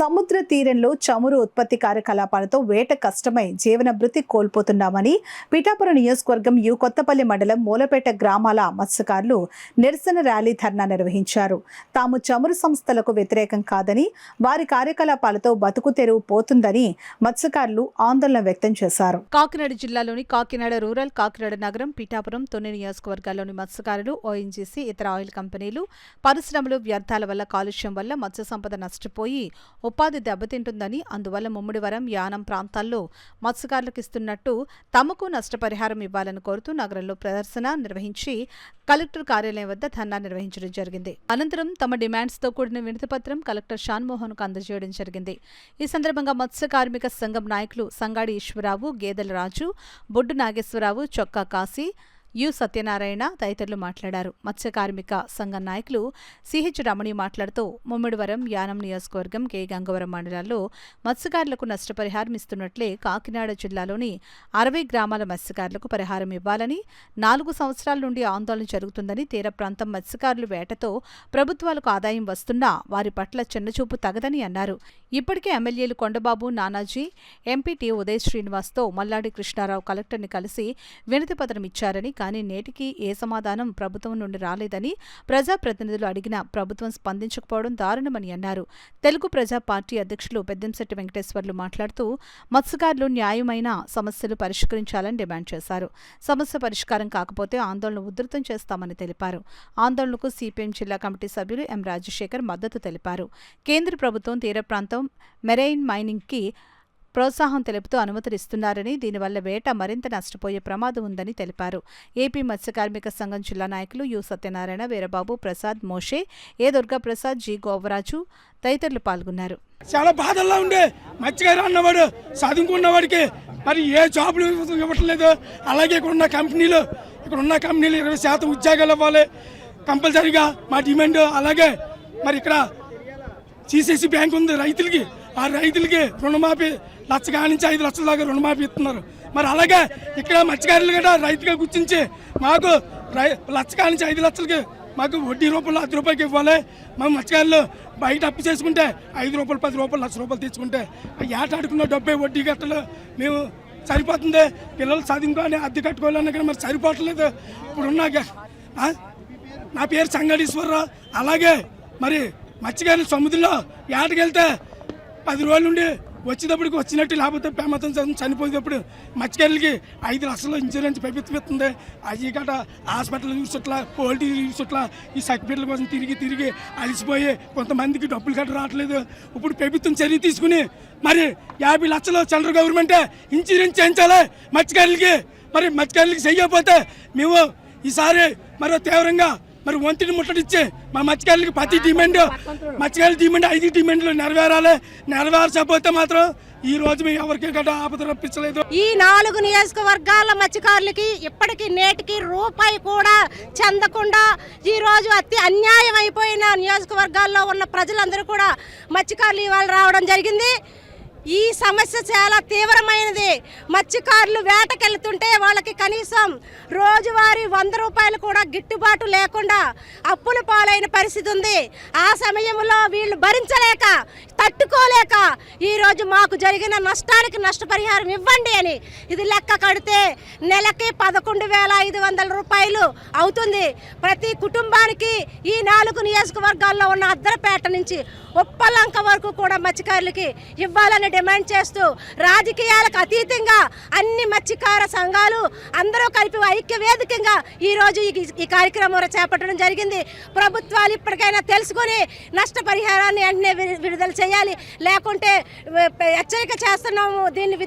సముద్ర తీరంలో చమురు ఉత్పత్తి కార్యకలాపాలతో వేట కష్టమై జీవన భృతి కోల్పోతున్నామని పిఠాపురం నియోజకవర్గం కొత్తపల్లి మండలం మూలపేట గ్రామాల మత్స్యకారులు నిరసన ర్యాలీ ధర్నా నిర్వహించారు. తాము చమురు సంస్థలకు వ్యతిరేకం కాదని, వారి కార్యకలాపాలతో బతుకు తెరువు పోతుందని మత్స్యకారులు ఆందోళన వ్యక్తం చేశారు. కాకినాడ జిల్లాలోని కాకినాడ రూరల్, కాకినాడ నగరం, పిఠాపురం, తొన్ని నియోజకవర్గాల్లోని మత్స్యకారులు, ఓఎన్జీసీ, ఇతర ఆయిల్ కంపెనీలు, పరిశ్రమలు వ్యర్థాల వల్ల, కాలుష్యం వల్ల మత్స్య సంపద నష్టపోయి ఉపాధి దెబ్బతింటుందని, అందువల్ల ముమ్మిడివరం, యానం ప్రాంతాల్లో మత్స్యకారులకు ఇస్తున్నట్టు తమకు నష్టపరిహారం ఇవ్వాలని కోరుతూ నగరంలో ప్రదర్శన నిర్వహించి కలెక్టర్ కార్యాలయం వద్ద ధర్నా నిర్వహించడం జరిగింది. అనంతరం తమ డిమాండ్స్తో కూడిన వినతిపత్రం కలెక్టర్ షాన్మోహన్ కు అందజేయడం జరిగింది. ఈ సందర్భంగా మత్స్య కార్మిక సంఘం నాయకులు సంగాడి ఈశ్వరరావు, గేదెల రాజు, బొడ్డు నాగేశ్వరరావు, చొక్కా కాశీ, సత్యనారాయణ తదితరులు మాట్లాడారు. మత్స్య కార్మిక సంఘం నాయకులు సిహెచ్ రమణి మాట్లాడుతూ ముమ్మిడివరం, యానం నియోజకవర్గం, గంగవరం మండలాల్లో మత్స్యకారులకు నష్టపరిహారం ఇస్తున్నట్లే కాకినాడ జిల్లాలోని 60 గ్రామాల మత్స్యకారులకు పరిహారం ఇవ్వాలని, 4 సంవత్సరాల నుండి ఆందోళన జరుగుతుందని, తీర ప్రాంతం మత్స్యకారులు వేటతో ప్రభుత్వాలకు ఆదాయం వస్తున్నా వారి పట్ల చిన్నచూపు తగదని అన్నారు. ఇప్పటికే ఎమ్మెల్యేలు కొండబాబు, నానాజీ, ఎంపీటీ ఉదయ్ శ్రీనివాస్తో మల్లాడి కృష్ణారావు కలెక్టర్ని కలిసి వినతిపత్రం ఇచ్చారని, కానీ నేటికి ఏ సమాధానం ప్రభుత్వం నుండి రాలేదని, ప్రజాప్రతినిధులు అడిగినా ప్రభుత్వం స్పందించకపోవడం దారుణమని అన్నారు. తెలుగు ప్రజా పార్టీ అధ్యక్షులు పెద్దంశెట్టి వెంకటేశ్వర్లు మాట్లాడుతూ మత్స్యకారులు న్యాయమైన సమస్యలు పరిష్కరించాలని డిమాండ్ చేశారు. సమస్య పరిష్కారం కాకపోతే ఆందోళన ఉధృతం చేస్తామని తెలిపారు. ఆందోళనకు సిపిఎం జిల్లా కమిటీ సభ్యులు ఎం రాజశేఖర్ మద్దతు తెలిపారు. కేంద్ర ప్రభుత్వం తీర ప్రాంతం మెరైన్ మైనింగ్ కి ప్రోత్సాహం తెలుపుతూ అనుమతులిస్తున్నారని, దీనివల్ల వేట మరింత నష్టపోయే ప్రమాదం ఉందని తెలిపారు. ఏపీ మత్స్య కార్మిక సంఘం జిల్లా నాయకులు సత్యనారాయణ, వీరబాబు, ప్రసాద్, మోషే, దుర్గాప్రసాద్, గోవరాజు తదితరులు పాల్గొన్నారు. చాలా బాధల్లో ఉండే మత్స్యకారు అన్నవాడు చదువుకున్నవాడికి మరి ఏ జాబులు ఇవ్వట్లేదు. అలాగే ఇక్కడున్న కంపెనీలు 20% ఉద్యోగాలు ఇవ్వాలి కంపల్సరీగా మా డిమాండ్. అలాగే మరి ఇక్కడ సిసిసి బ్యాంక్ ఉంది రైతులకి, ఆ రైతులకి రుణమాఫీ 1,00,000 నుంచి 5 లక్షల దాకా రుణమాఫీ ఇస్తున్నారు. మరి అలాగే ఇక్కడ మత్స్యకారులు కూడా రైతుగా గుర్తించి మాకు 1,00,000 నుంచి 5 లక్షలకి మాకు వడ్డీ రూపంలో 10 రూపాయలకి ఇవ్వాలి. మా మత్స్యకారులు బయట అప్పు చేసుకుంటే 5 రూపాయలు, 10 రూపాయలు, 1,00,000 రూపాయలు తెచ్చుకుంటే ఏటాడుకున్న డబ్బే వడ్డీ గట్టలు మేము సరిపోతుంది. పిల్లలు చదువుకొని అద్దె కట్టుకోవాలన్నా కానీ మరి సరిపోవట్లేదు. ఇప్పుడున్నాక నా పేరు సంగడీశ్వరరావు. అలాగే మరి మత్స్యకారులు సముద్రంలో ఏటకెళ్తే 10 రోజుల నుండి వచ్చేటప్పటికి వచ్చినట్టు, లేకపోతే ప్రమాదం చనిపోయేటప్పుడు మత్స్యకారులకి 5 లక్షల ఇన్సూరెన్స్ ప్రభుత్వం ఇస్తుంది. అది గట హాస్పిటల్ చూసట్లా, పోల్ట్రీ చూసట్లా, ఈ సర్టిఫికెట్ల కోసం తిరిగి అలసిపోయి కొంతమందికి డబ్బులు గట్ట రావట్లేదు. ఇప్పుడు ప్రభుత్వం చర్య తీసుకుని మరి 50 లక్షలు సెంట్రల్ గవర్నమెంటే ఇన్సూరెన్స్ చేయించాలి మత్స్యకారులకి. మరి మత్స్యకారులకి చెయ్యకపోతే మేము ఈసారి మరో తీవ్రంగా మరి వంతిని ముట్టడిచ్చి మా మత్స్యకారులకి ప్రతి మత్స్యకారుల డిమాండ్ 5 డిమాండ్లు నెరవేరాలి. నెరవేర్చకపోతే మాత్రం ఈ రోజు మేము ఎవరికి గట్రా ఆపద రప్పించలేదు. ఈ 4 నియోజకవర్గాల మత్స్యకారులకి ఇప్పటికీ నేటికి రూపాయి కూడా చెందకుండా ఈ రోజు అతి అన్యాయం అయిపోయిన నియోజకవర్గాల్లో ఉన్న ప్రజలందరూ కూడా మత్స్యకారులు ఇవాళ రావడం జరిగింది. ఈ సమస్య చాలా తీవ్రమైనది. మత్స్యకారులు వేటకెళ్తుంటే వాళ్ళకి కనీసం రోజువారీ 100 రూపాయలు కూడా గిట్టుబాటు లేకుండా అప్పుల పాలైన పరిస్థితి ఉంది. ఆ సమయంలో వీళ్ళు భరించలేక, తట్టుకోలేక ఈరోజు మాకు జరిగిన నష్టానికి నష్టపరిహారం ఇవ్వండి అని ఇది లెక్క కడితే నెలకి 11,500 రూపాయలు అవుతుంది. ప్రతి కుటుంబానికి ఈ 4 నియోజకవర్గాల్లో ఉన్న అద్దరపేట నుంచి ఉప్పలంక వరకు కూడా మత్స్యకారులకి ఇవ్వాలని డిమాండ్ చేస్తూ రాజకీయాలకు అతీతంగా అన్ని మత్స్యకార సంఘాలు అందరూ కలిపి ఐక్య వేదికగా ఈరోజు ఈ కార్యక్రమం చేపట్టడం జరిగింది. ప్రభుత్వాలు ఇప్పటికైనా తెలుసుకొని నష్టపరిహారాన్ని వెంటనే విడుదల చేయాలి, లేకుంటే హెచ్చరిక చేస్తున్నాము, దీన్ని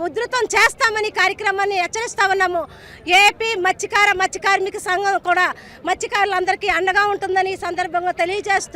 ఉధృతం చేస్తామని కార్యక్రమాన్ని హెచ్చరిస్తా ఉన్నాము. ఏపీ మత్స్య కార్మిక సంఘం కూడా మత్స్యకారులందరికీ అండగా ఉంటుందని ఈ సందర్భంగా తెలియజేస్తూ